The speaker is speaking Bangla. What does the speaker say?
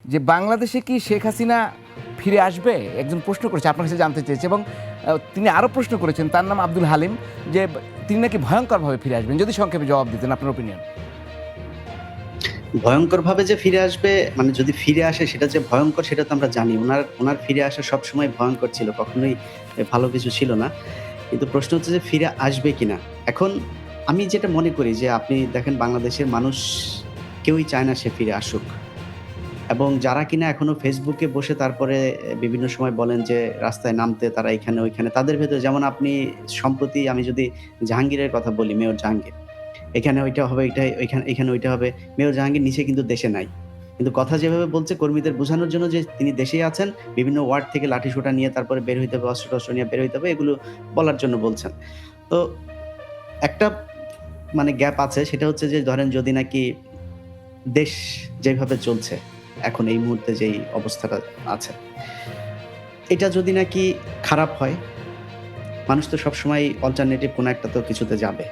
যে বাংলাদেশে কি শেখ হাসিনা ফিরে আসবে, একজন প্রশ্ন করেছে, আপনার কাছে জানতে চেয়েছে। এবং তিনি আরও প্রশ্ন করেছেন, তার নাম আব্দুল হালিম, যে তিনি নাকি ভয়ঙ্করভাবে ফিরে আসবেন। যদি সংক্ষেপে জবাব দিতেন আপনার ওপিনিয়ন। ভয়ঙ্করভাবে যে ফিরে আসবে, মানে যদি ফিরে আসে সেটা যে ভয়ঙ্কর সেটা তো আমরা জানি। উনার ফিরে আসা সবসময় ভয়ঙ্কর ছিল। কখনোই ভালো কিছু ছিল না। কিন্তু প্রশ্ন হচ্ছে যে ফিরে আসবে কিনা? এখন আমি যেটা মনে করি যে আপনি দেখেন বাংলাদেশের মানুষ কেউই চায় না সে ফিরে আসুক। এবং যারা কিনা এখনো ফেসবুকে বসে তারপরে বিভিন্ন সময় বলেন যে রাস্তায় নামতে তারা এখানে ওইখানে, তাদের ভেতরে যেমন আপনি সম্প্রতি আমি যদি জাহাঙ্গীরের কথা বলি, মেয়র জাহাঙ্গীর। এখানে ওইটা হবে, এখানে ওইটা হবে। মেয়র জাহাঙ্গীর নিচে কিন্তু দেশে নাই। কিন্তু কথা যেভাবে বলছে কর্মীদের বোঝানোর জন্য যে তিনি দেশেই আছেন, বিভিন্ন ওয়ার্ড থেকে লাঠিসোঁটা নিয়ে তারপরে বের হইতে হবে, অস্ত্র-টস্ত্র নিয়ে বের হইতে হবে, এগুলো বলার জন্য বলছেন। তো একটা মানে গ্যাপ আছে, সেটা হচ্ছে যে ধরেন যদি নাকি দেশ যেভাবে চলছে, এখন এই মুহূর্তে যেই অবস্থাটা আছে, এটা যদি নাকি খারাপ হয়, মানুষ তো সবসময় অল্টারনেটিভ কোনো একটা তো কিছুতে যাবে।